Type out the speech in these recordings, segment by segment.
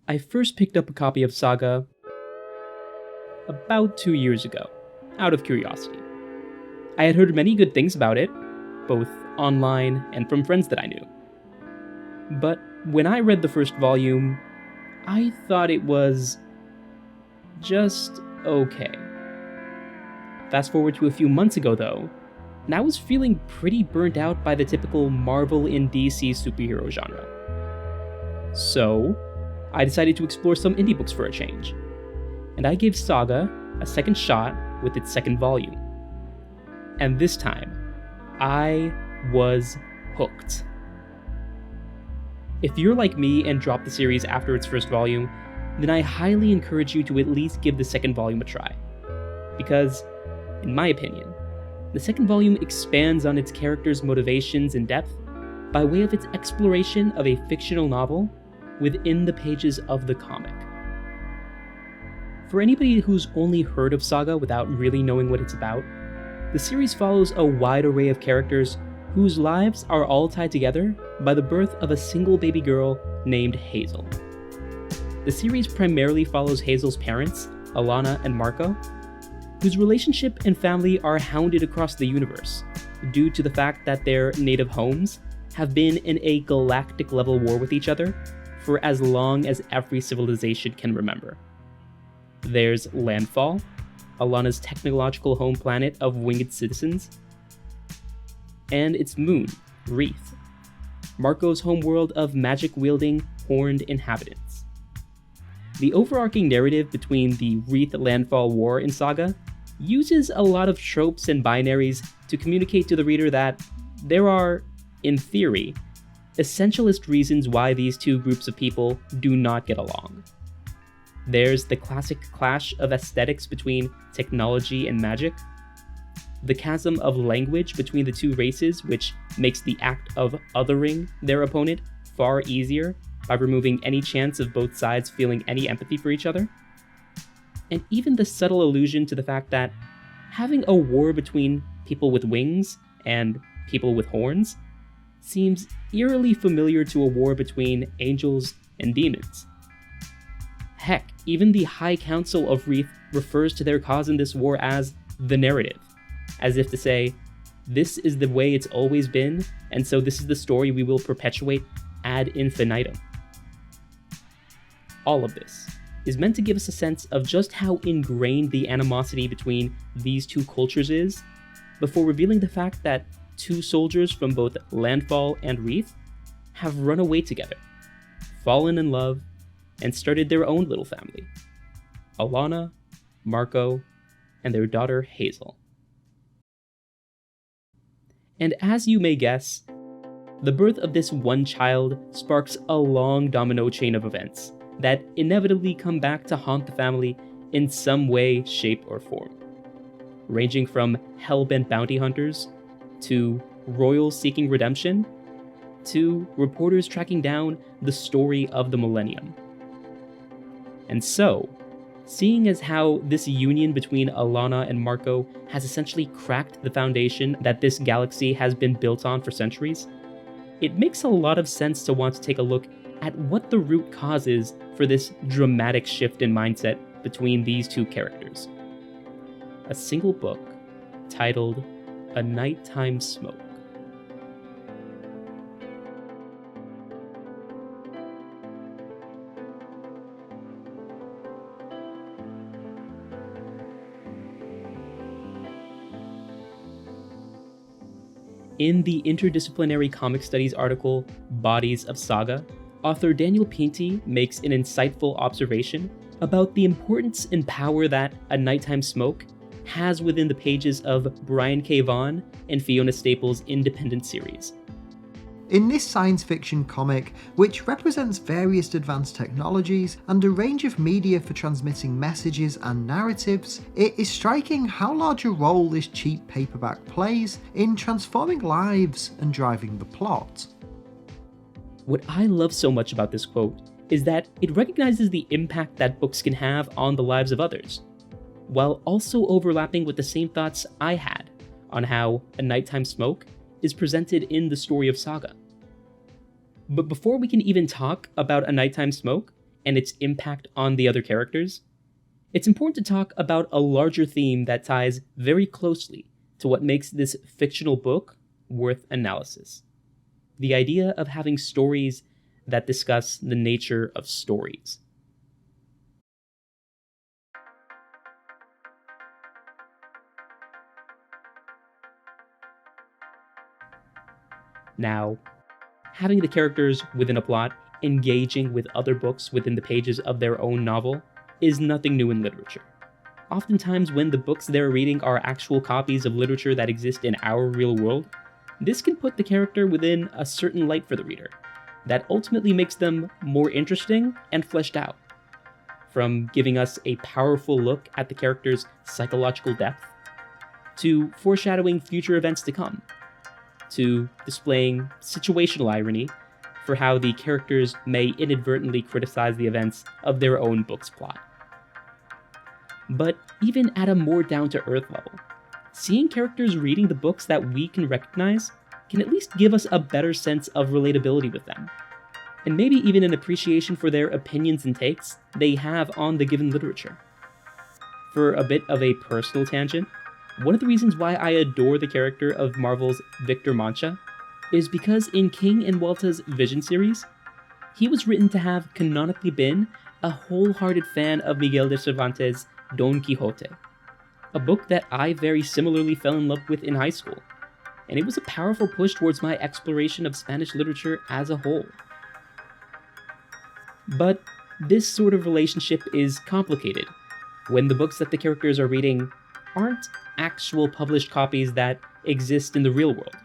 I first picked up a copy of Saga about 2 years ago, out of curiosity. I had heard many good things about it, both online and from friends that I knew. But when I read the first volume, I thought it was just okay. Fast forward to a few months ago though, and I was feeling pretty burnt out by the typical Marvel and DC superhero genre. So, I decided to explore some indie books for a change, and I gave Saga a second shot with its second volume. And this time, I was hooked. If you're like me and dropped the series after its first volume, then I highly encourage you to at least give the second volume a try. Because, in my opinion, the second volume expands on its characters' motivations in depth by way of its exploration of a fictional novel within the pages of the comic. For anybody who's only heard of Saga without really knowing what it's about, the series follows a wide array of characters whose lives are all tied together by the birth of a single baby girl named Hazel. The series primarily follows Hazel's parents, Alana and Marco, whose relationship and family are hounded across the universe due to the fact that their native homes have been in a galactic-level war with each other for as long as every civilization can remember. There's Landfall, Alana's technological home planet of winged citizens, and its moon, Wreath, Marco's homeworld of magic-wielding, horned inhabitants. The overarching narrative between the Wreath-Landfall war in Saga uses a lot of tropes and binaries to communicate to the reader that there are, in theory, essentialist reasons why these two groups of people do not get along. There's the classic clash of aesthetics between technology and magic, the chasm of language between the two races, which makes the act of othering their opponent far easier by removing any chance of both sides feeling any empathy for each other, and even the subtle allusion to the fact that having a war between people with wings and people with horns seems eerily familiar to a war between angels and demons. Heck, even the High Council of Wreath refers to their cause in this war as the narrative, as if to say, this is the way it's always been, and so this is the story we will perpetuate ad infinitum. All of this is meant to give us a sense of just how ingrained the animosity between these two cultures is, before revealing the fact that two soldiers from both Landfall and Wreath have run away together, fallen in love, and started their own little family. Alana, Marco, and their daughter Hazel. And as you may guess, the birth of this one child sparks a long domino chain of events that inevitably come back to haunt the family in some way, shape, or form. Ranging from hell-bent bounty hunters, to royals seeking redemption, to reporters tracking down the story of the millennium. And so, seeing as how this union between Alana and Marco has essentially cracked the foundation that this galaxy has been built on for centuries, it makes a lot of sense to want to take a look at what the root cause is for this dramatic shift in mindset between these two characters. A single book titled A Nighttime Smoke. In the interdisciplinary comic studies article, Bodies of Saga, author Daniel Pinty makes an insightful observation about the importance and power that A Nighttime Smoke has within the pages of Brian K. Vaughan and Fiona Staples' independent series. In this science fiction comic, which represents various advanced technologies and a range of media for transmitting messages and narratives, it is striking how large a role this cheap paperback plays in transforming lives and driving the plot. What I love so much about this quote is that it recognizes the impact that books can have on the lives of others, while also overlapping with the same thoughts I had on how A Nighttime Smoke is presented in the story of Saga. But before we can even talk about A Nighttime Smoke, and its impact on the other characters, it's important to talk about a larger theme that ties very closely to what makes this fictional book worth analysis. The idea of having stories that discuss the nature of stories. Now, having the characters within a plot engaging with other books within the pages of their own novel is nothing new in literature. Oftentimes, when the books they're reading are actual copies of literature that exist in our real world, this can put the character within a certain light for the reader, that ultimately makes them more interesting and fleshed out. From giving us a powerful look at the character's psychological depth, to foreshadowing future events to come, to displaying situational irony for how the characters may inadvertently criticize the events of their own book's plot. But even at a more down-to-earth level, seeing characters reading the books that we can recognize can at least give us a better sense of relatability with them, and maybe even an appreciation for their opinions and takes they have on the given literature. For a bit of a personal tangent, one of the reasons why I adore the character of Marvel's Victor Mancha is because in King and Walta's Vision series, he was written to have canonically been a wholehearted fan of Miguel de Cervantes' Don Quixote, a book that I very similarly fell in love with in high school, and it was a powerful push towards my exploration of Spanish literature as a whole. But this sort of relationship is complicated when the books that the characters are reading aren't actual published copies that exist in the real world.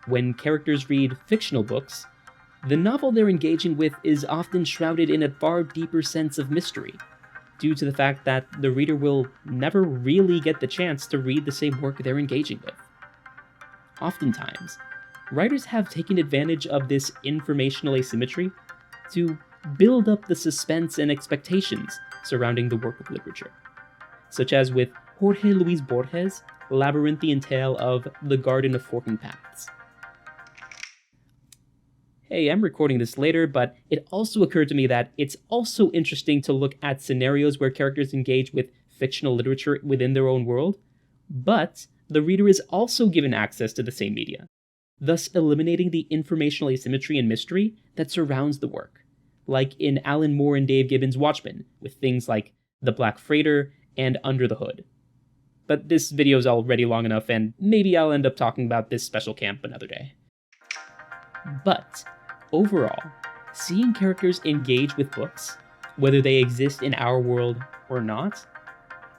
When characters read fictional books, the novel they're engaging with is often shrouded in a far deeper sense of mystery, due to the fact that the reader will never really get the chance to read the same work they're engaging with. Oftentimes, writers have taken advantage of this informational asymmetry to build up the suspense and expectations surrounding the work of literature, such as with Jorge Luis Borges' labyrinthian tale of The Garden of Forking Paths. Hey, I'm recording this later, but it also occurred to me that it's also interesting to look at scenarios where characters engage with fictional literature within their own world, but the reader is also given access to the same media, thus eliminating the informational asymmetry and mystery that surrounds the work, like in Alan Moore and Dave Gibbons' Watchmen, with things like The Black Freighter and Under the Hood. But this video's already long enough, and maybe I'll end up talking about this special camp another day. But overall, seeing characters engage with books, whether they exist in our world or not,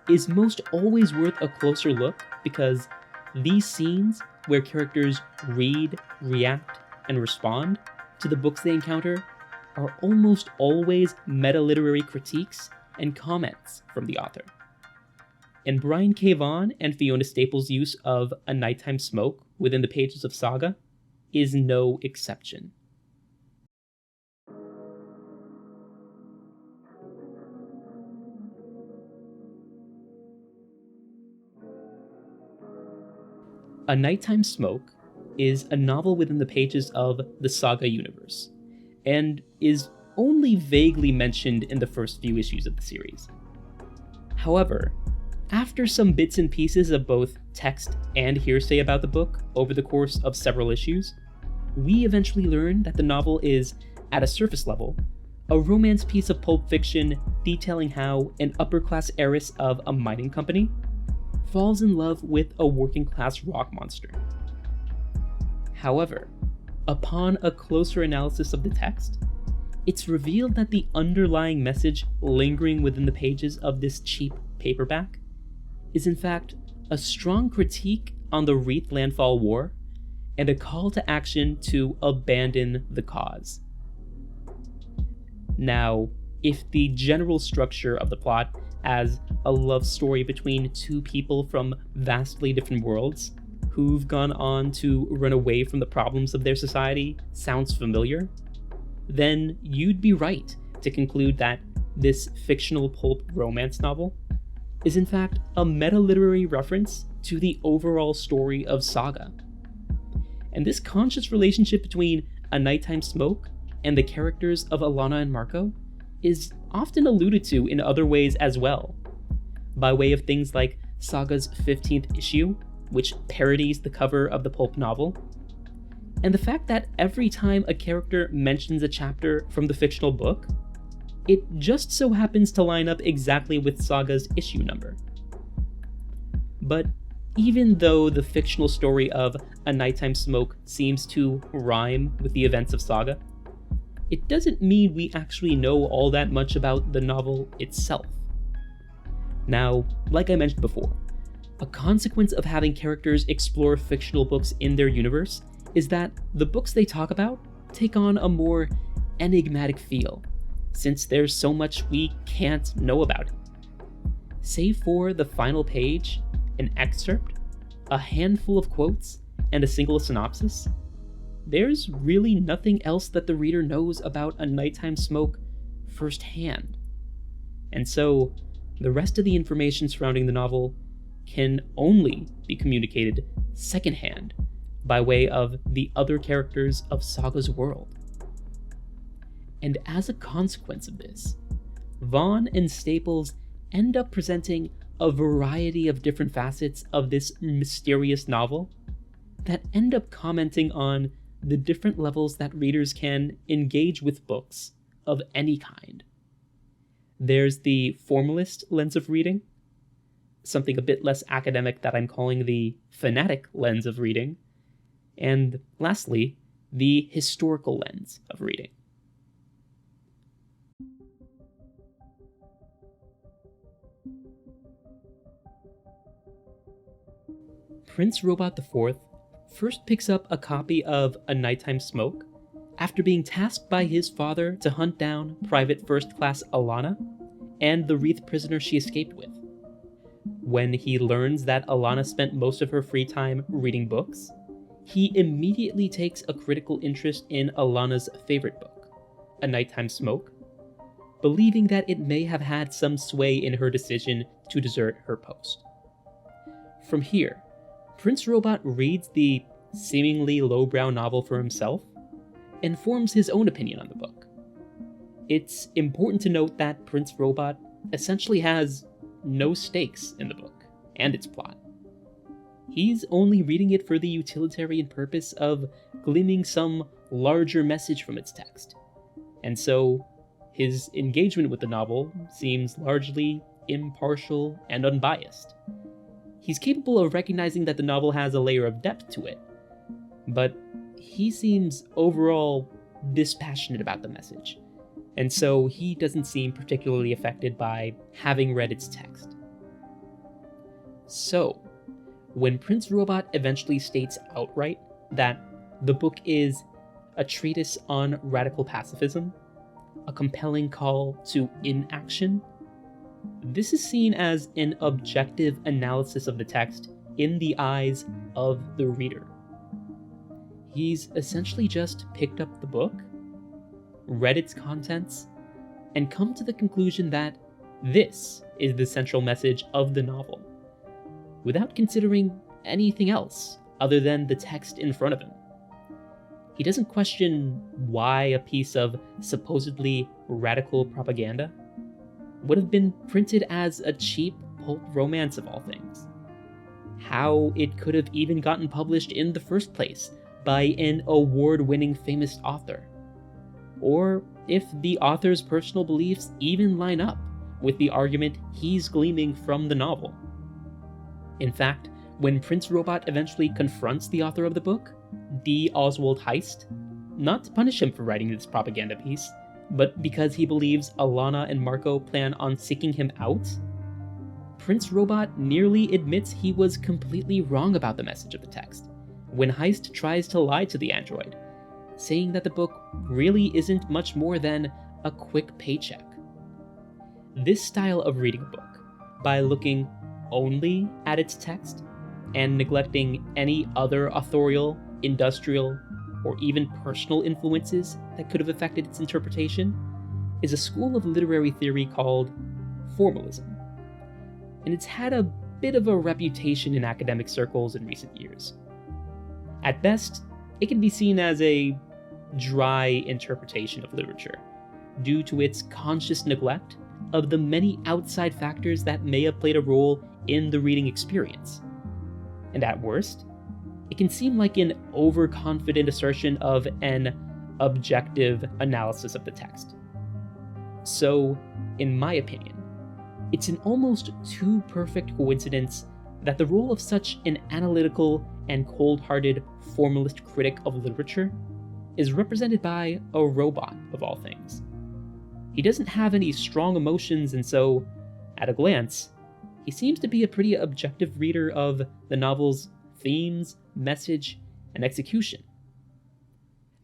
is most always worth a closer look, because these scenes where characters read, react, and respond to the books they encounter are almost always meta-literary critiques and comments from the author. And Brian K. Vaughan and Fiona Staples' use of A Nighttime Smoke within the pages of Saga is no exception. A Nighttime Smoke is a novel within the pages of the Saga universe, and is only vaguely mentioned in the first few issues of the series. However, after some bits and pieces of both text and hearsay about the book over the course of several issues, we eventually learn that the novel is, at a surface level, a romance piece of pulp fiction detailing how an upper-class heiress of a mining company falls in love with a working-class rock monster. However, upon a closer analysis of the text, it's revealed that the underlying message lingering within the pages of this cheap paperback is in fact a strong critique on the Wreath Landfall War and a call to action to abandon the cause. Now, if the general structure of the plot as a love story between two people from vastly different worlds who've gone on to run away from the problems of their society sounds familiar, then you'd be right to conclude that this fictional pulp romance novel is in fact a meta-literary reference to the overall story of Saga. And this conscious relationship between A Nighttime Smoke and the characters of Alana and Marco is often alluded to in other ways as well, by way of things like Saga's 15th issue, which parodies the cover of the pulp novel, and the fact that every time a character mentions a chapter from the fictional book, it just so happens to line up exactly with Saga's issue number. But even though the fictional story of A Nighttime Smoke seems to rhyme with the events of Saga, it doesn't mean we actually know all that much about the novel itself. Now, like I mentioned before, a consequence of having characters explore fictional books in their universe is that the books they talk about take on a more enigmatic feel, since there's so much we can't know about it. Save for the final page, an excerpt, a handful of quotes, and a single synopsis, there's really nothing else that the reader knows about A Nighttime Smoke firsthand. And so, the rest of the information surrounding the novel can only be communicated secondhand by way of the other characters of Saga's world. And as a consequence of this, Vaughan and Staples end up presenting a variety of different facets of this mysterious novel that end up commenting on the different levels that readers can engage with books of any kind. There's the formalist lens of reading, something a bit less academic that I'm calling the fanatic lens of reading, and lastly, the historical lens of reading. Prince Robot IV first picks up a copy of A Nighttime Smoke after being tasked by his father to hunt down Private First Class Alana and the Wreath prisoner she escaped with. When he learns that Alana spent most of her free time reading books, he immediately takes a critical interest in Alana's favorite book, A Nighttime Smoke, believing that it may have had some sway in her decision to desert her post. From here, Prince Robot reads the seemingly lowbrow novel for himself and forms his own opinion on the book. It's important to note that Prince Robot essentially has no stakes in the book and its plot. He's only reading it for the utilitarian purpose of gleaming some larger message from its text, and so his engagement with the novel seems largely impartial and unbiased. He's capable of recognizing that the novel has a layer of depth to it, but he seems overall dispassionate about the message, and so he doesn't seem particularly affected by having read its text. So, when Prince Robot eventually states outright that the book is a treatise on radical pacifism, a compelling call to inaction, this is seen as an objective analysis of the text in the eyes of the reader. He's essentially just picked up the book, read its contents, and come to the conclusion that this is the central message of the novel, without considering anything else other than the text in front of him. He doesn't question why a piece of supposedly radical propaganda would have been printed as a cheap pulp romance of all things, how it could have even gotten published in the first place by an award-winning famous author, or if the author's personal beliefs even line up with the argument he's gleaming from the novel. In fact, when Prince Robot eventually confronts the author of the book, D. Oswald Heist, not to punish him for writing this propaganda piece, but because he believes Alana and Marco plan on seeking him out, Prince Robot nearly admits he was completely wrong about the message of the text, when Heist tries to lie to the android, saying that the book really isn't much more than a quick paycheck. This style of reading a book, by looking only at its text and neglecting any other authorial, industrial, or even personal influences that could have affected its interpretation, is a school of literary theory called Formalism. And it's had a bit of a reputation in academic circles in recent years. At best, it can be seen as a dry interpretation of literature, due to its conscious neglect of the many outside factors that may have played a role in the reading experience. And at worst, it can seem like an overconfident assertion of an objective analysis of the text. So, in my opinion, it's an almost too perfect coincidence that the role of such an analytical and cold-hearted formalist critic of literature is represented by a robot, of all things. He doesn't have any strong emotions, and so, at a glance, he seems to be a pretty objective reader of the novel's themes, message, and execution.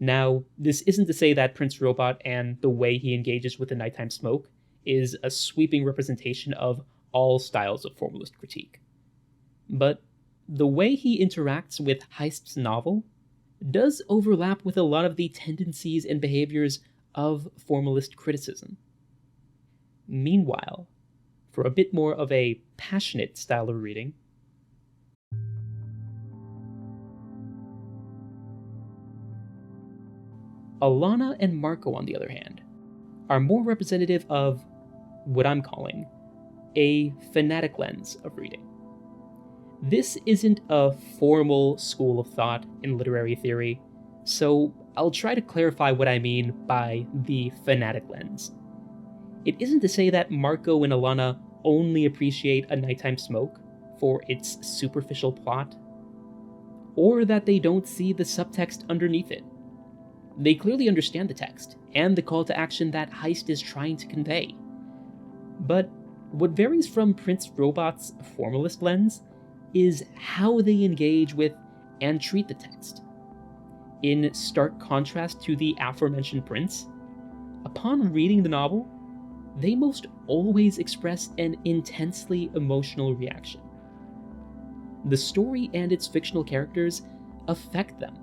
Now, this isn't to say that Prince Robot and the way he engages with the nighttime smoke is a sweeping representation of all styles of formalist critique. But the way he interacts with Heist's novel does overlap with a lot of the tendencies and behaviors of formalist criticism. Meanwhile, for a bit more of a passionate style of reading, Alana and Marco, on the other hand, are more representative of what I'm calling a fanatic lens of reading. This isn't a formal school of thought in literary theory, so I'll try to clarify what I mean by the fanatic lens. It isn't to say that Marco and Alana only appreciate A Nighttime Smoke for its superficial plot, or that they don't see the subtext underneath it. They clearly understand the text and the call to action that Heist is trying to convey. But what varies from Prince Robot's formalist lens is how they engage with and treat the text. In stark contrast to the aforementioned Prince, upon reading the novel, they most always express an intensely emotional reaction. The story and its fictional characters affect them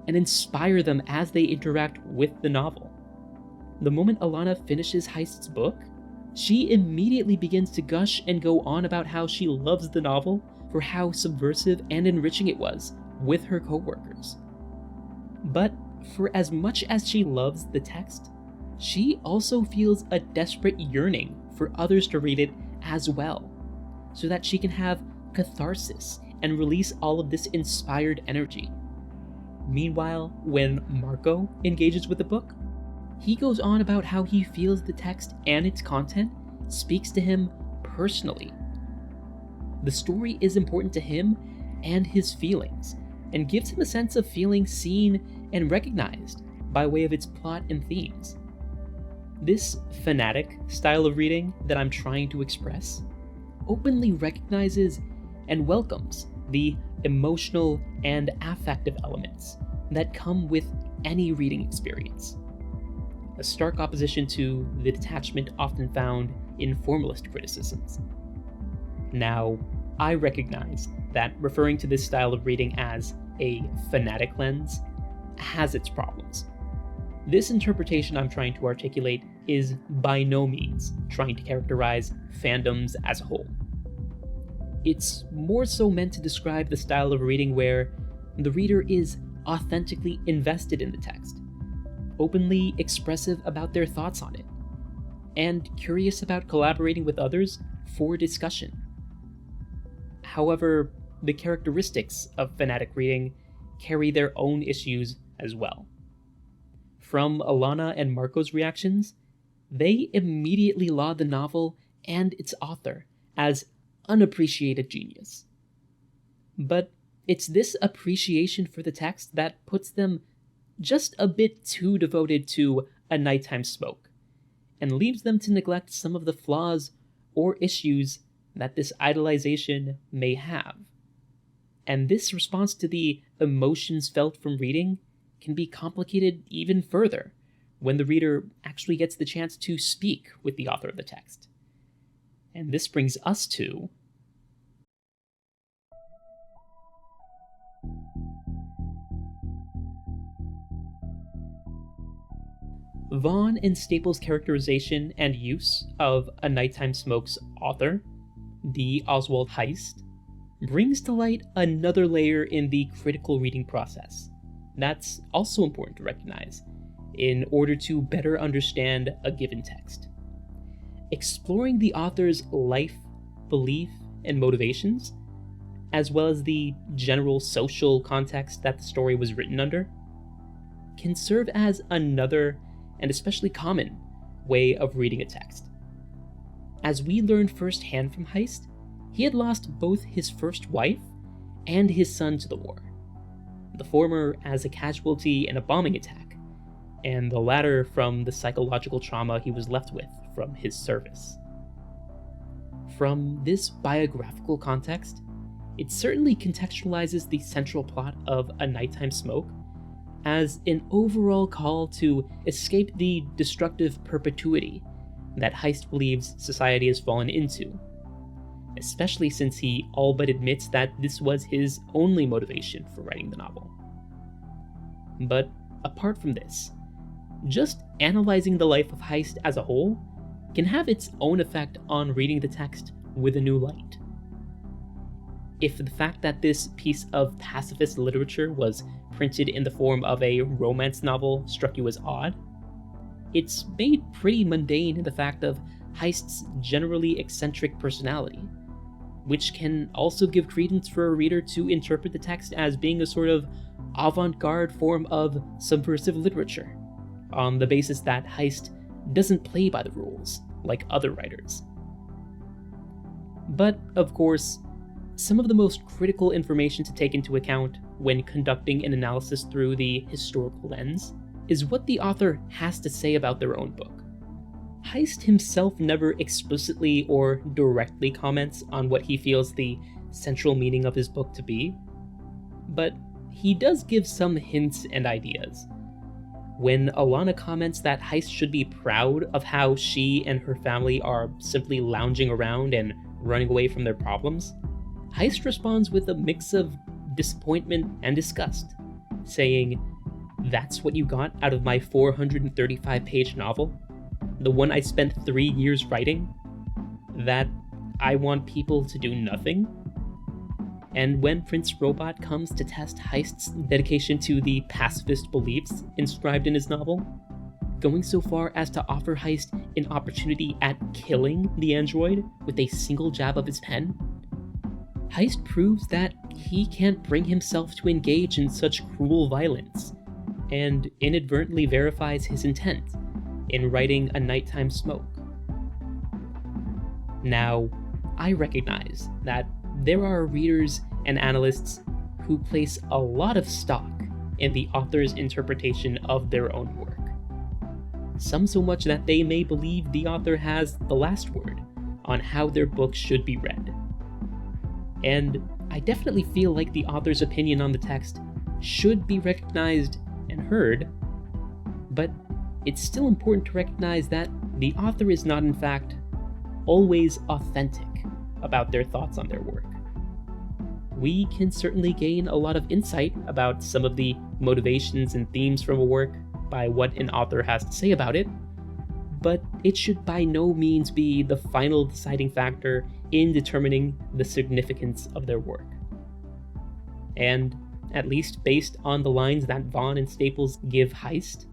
and inspire them as they interact with the novel. The moment Alana finishes Heist's book, she immediately begins to gush and go on about how she loves the novel for how subversive and enriching it was with her co-workers. But for as much as she loves the text, she also feels a desperate yearning for others to read it as well, so that she can have catharsis and release all of this inspired energy. Meanwhile, when Marco engages with the book, he goes on about how he feels the text and its content speaks to him personally. The story is important to him and his feelings, and gives him a sense of feeling seen and recognized by way of its plot and themes. This fanatic style of reading that I'm trying to express openly recognizes and welcomes the emotional and affective elements that come with any reading experience, a stark opposition to the detachment often found in formalist criticisms. Now, I recognize that referring to this style of reading as a fanatic lens has its problems. This interpretation I'm trying to articulate is by no means trying to characterize fandoms as a whole. It's more so meant to describe the style of reading where the reader is authentically invested in the text, openly expressive about their thoughts on it, and curious about collaborating with others for discussion. However, the characteristics of fanatic reading carry their own issues as well. From Alana and Marco's reactions, they immediately laud the novel and its author as unappreciated genius. But it's this appreciation for the text that puts them just a bit too devoted to A Nighttime Smoke, and leaves them to neglect some of the flaws or issues that this idolization may have. And this response to the emotions felt from reading can be complicated even further when the reader actually gets the chance to speak with the author of the text. And this brings us to Vaughan and Staples' characterization and use of A Nighttime Smoke's author, D. Oswald Heist, brings to light another layer in the critical reading process that's also important to recognize, in order to better understand a given text. Exploring the author's life, belief, and motivations, as well as the general social context that the story was written under, can serve as another, and especially common, way of reading a text. As we learned firsthand from Heist, he had lost both his first wife and his son to the war, the former as a casualty in a bombing attack, and the latter from the psychological trauma he was left with from his service. From this biographical context, it certainly contextualizes the central plot of A Nighttime Smoke as an overall call to escape the destructive perpetuity that Heist believes society has fallen into, especially since he all but admits that this was his only motivation for writing the novel. But apart from this, just analyzing the life of Heist as a whole can have its own effect on reading the text with a new light. If the fact that this piece of pacifist literature was printed in the form of a romance novel struck you as odd, it's made pretty mundane in the fact of Heist's generally eccentric personality, which can also give credence for a reader to interpret the text as being a sort of avant-garde form of subversive literature, on the basis that Heist doesn't play by the rules like other writers. But, of course, some of the most critical information to take into account when conducting an analysis through the historical lens is what the author has to say about their own book. Heist himself never explicitly or directly comments on what he feels the central meaning of his book to be, but he does give some hints and ideas. When Alana comments that Heist should be proud of how she and her family are simply lounging around and running away from their problems, Heist responds with a mix of disappointment and disgust, saying, "That's what you got out of my 435-page novel? The one I spent 3 years writing? That I want people to do nothing?" And when Prince Robot comes to test Heist's dedication to the pacifist beliefs inscribed in his novel, going so far as to offer Heist an opportunity at killing the android with a single jab of his pen, Heist proves that he can't bring himself to engage in such cruel violence, and inadvertently verifies his intent in writing A Nighttime Smoke. Now, I recognize that there are readers and analysts who place a lot of stock in the author's interpretation of their own work. Some so much that they may believe the author has the last word on how their book should be read. And I definitely feel like the author's opinion on the text should be recognized and heard, but it's still important to recognize that the author is not, in fact, always authentic about their thoughts on their work. We can certainly gain a lot of insight about some of the motivations and themes from a work by what an author has to say about it, but it should by no means be the final deciding factor in determining the significance of their work. And, at least based on the lines that Vaughan and Staples give Heist,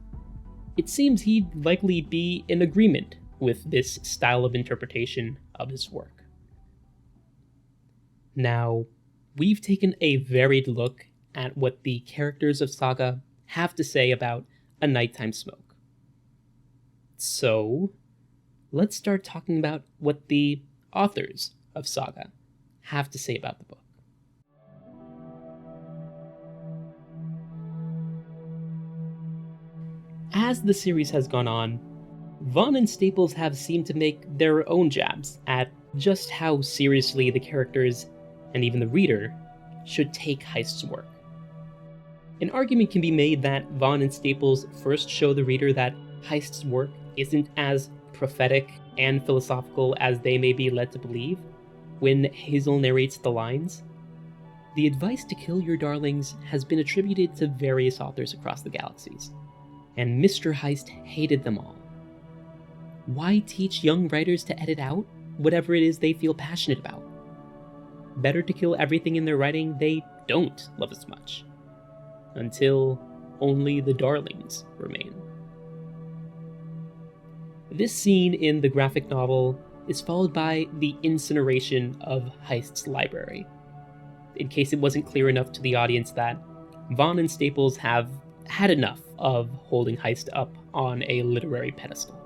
it seems he'd likely be in agreement with this style of interpretation of his work. Now, we've taken a varied look at what the characters of Saga have to say about A Nighttime Smoke. So, let's start talking about what the authors of Saga have to say about the book. As the series has gone on, Vaughan and Staples have seemed to make their own jabs at just how seriously the characters, and even the reader, should take Heist's work. An argument can be made that Vaughan and Staples first show the reader that Heist's work isn't as prophetic and philosophical as they may be led to believe when Hazel narrates the lines. The advice to kill your darlings has been attributed to various authors across the galaxies, and Mr. Heist hated them all. Why teach young writers to edit out whatever it is they feel passionate about? Better to kill everything in their writing they don't love as much, until only the darlings remain. This scene in the graphic novel is followed by the incineration of Heist's library, in case it wasn't clear enough to the audience that Vaughan and Staples have had enough of holding Heist up on a literary pedestal.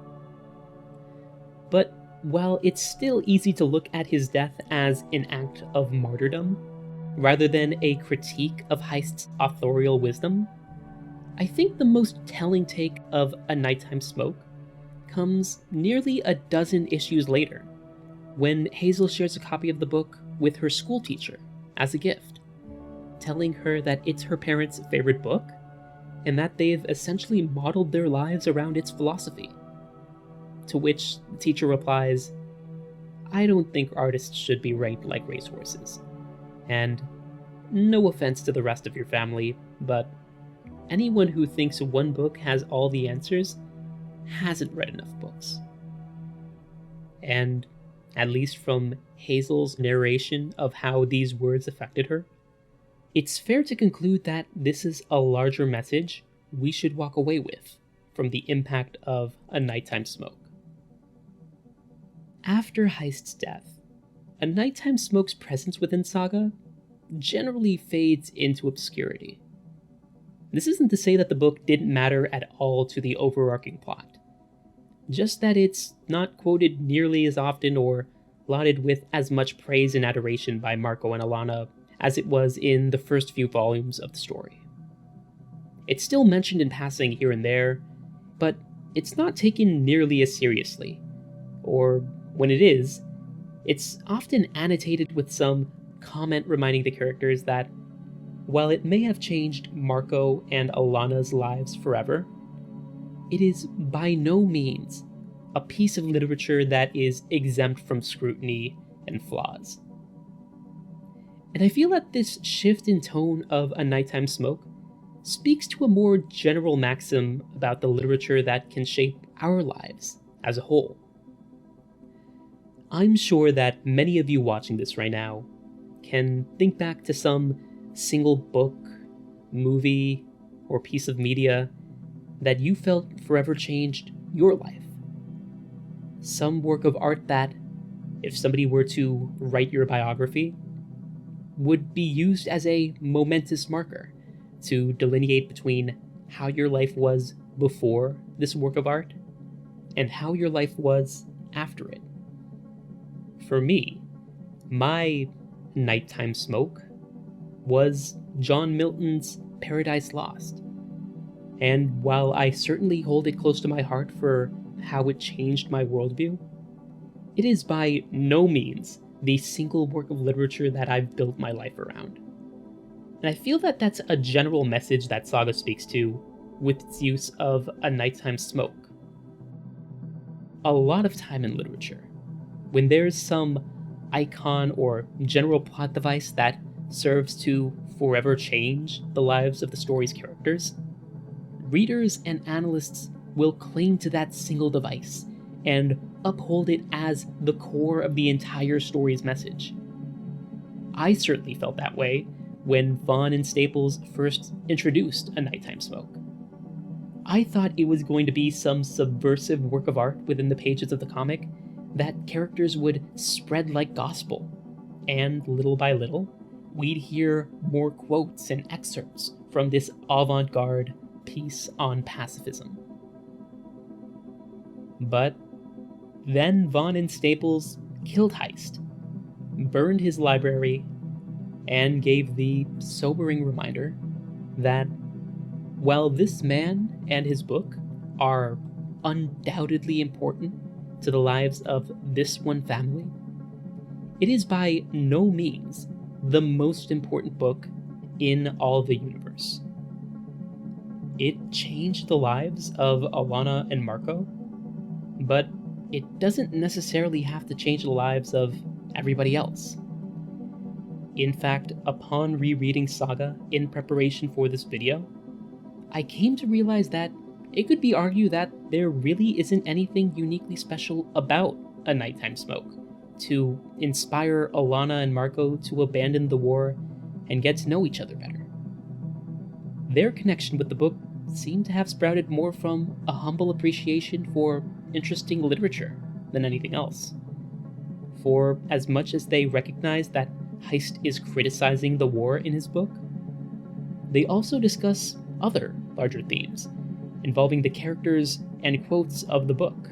But while it's still easy to look at his death as an act of martyrdom, rather than a critique of Heist's authorial wisdom, I think the most telling take of A Nighttime Smoke comes nearly a dozen issues later, when Hazel shares a copy of the book with her school teacher as a gift, telling her that it's her parents' favorite book, and that they've essentially modeled their lives around its philosophy. To which the teacher replies, "I don't think artists should be ranked like racehorses. And no offense to the rest of your family, but anyone who thinks one book has all the answers hasn't read enough books." And at least from Hazel's narration of how these words affected her, it's fair to conclude that this is a larger message we should walk away with from the impact of A Nighttime Smoke. After Heist's death, A Nighttime Smoke's presence within Saga generally fades into obscurity. This isn't to say that the book didn't matter at all to the overarching plot, just that it's not quoted nearly as often or lauded with as much praise and adoration by Marco and Alana as it was in the first few volumes of the story. It's still mentioned in passing here and there, but it's not taken nearly as seriously, or when it is, it's often annotated with some comment reminding the characters that, while it may have changed Marco and Alana's lives forever, it is by no means a piece of literature that is exempt from scrutiny and flaws. And I feel that this shift in tone of A Nighttime Smoke speaks to a more general maxim about the literature that can shape our lives as a whole. I'm sure that many of you watching this right now can think back to some single book, movie, or piece of media that you felt forever changed your life. Some work of art that, if somebody were to write your biography, would be used as a momentous marker to delineate between how your life was before this work of art and how your life was after it. For me, my Nighttime Smoke was John Milton's Paradise Lost. And while I certainly hold it close to my heart for how it changed my worldview, it is by no means the single work of literature that I've built my life around. And I feel that that's a general message that Saga speaks to with its use of A Nighttime Smoke. A lot of time in literature, when there's some icon or general plot device that serves to forever change the lives of the story's characters, readers and analysts will cling to that single device and uphold it as the core of the entire story's message. I certainly felt that way when Vaughan and Staples first introduced A Nighttime Smoke. I thought it was going to be some subversive work of art within the pages of the comic that characters would spread like gospel, and little by little, we'd hear more quotes and excerpts from this avant-garde piece on pacifism. But then Vaughan and Staples killed Heist, burned his library, and gave the sobering reminder that while this man and his book are undoubtedly important to the lives of this one family, it is by no means the most important book in all the universe. It changed the lives of Alana and Marco, but it doesn't necessarily have to change the lives of everybody else. In fact, upon rereading Saga in preparation for this video, I came to realize that it could be argued that there really isn't anything uniquely special about A Nighttime Smoke to inspire Alana and Marco to abandon the war and get to know each other better. Their connection with the book seemed to have sprouted more from a humble appreciation for interesting literature than anything else. For as much as they recognize that Heist is criticizing the war in his book, they also discuss other larger themes involving the characters and quotes of the book.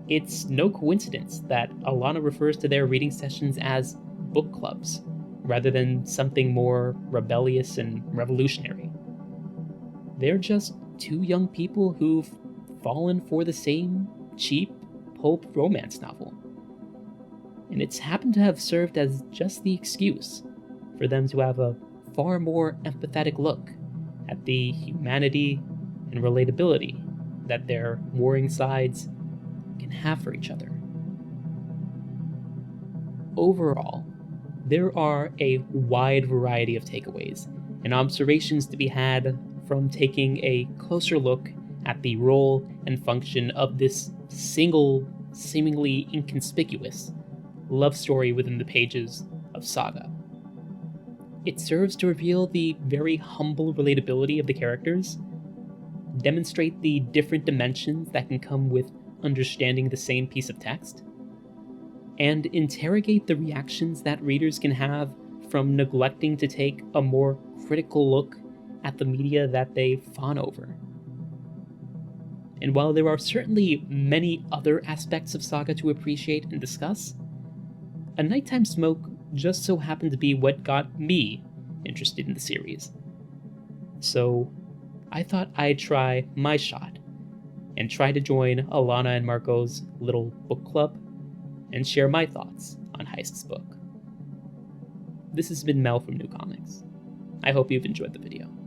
It's no coincidence that Alana refers to their reading sessions as book clubs, rather than something more rebellious and revolutionary. They're just two young people who've fallen for the same cheap pulp romance novel. And it's happened to have served as just the excuse for them to have a far more empathetic look at the humanity and relatability that their warring sides can have for each other. Overall, there are a wide variety of takeaways and observations to be had from taking a closer look at the role and function of this single, seemingly inconspicuous love story within the pages of Saga. It serves to reveal the very humble relatability of the characters, demonstrate the different dimensions that can come with understanding the same piece of text, and interrogate the reactions that readers can have from neglecting to take a more critical look at the media that they fawn over. And while there are certainly many other aspects of Saga to appreciate and discuss, A Nighttime Smoke just so happened to be what got me interested in the series. So I thought I'd try my shot and try to join Alana and Marco's little book club and share my thoughts on Heist's book. This has been Mel from New Comics. I hope you've enjoyed the video.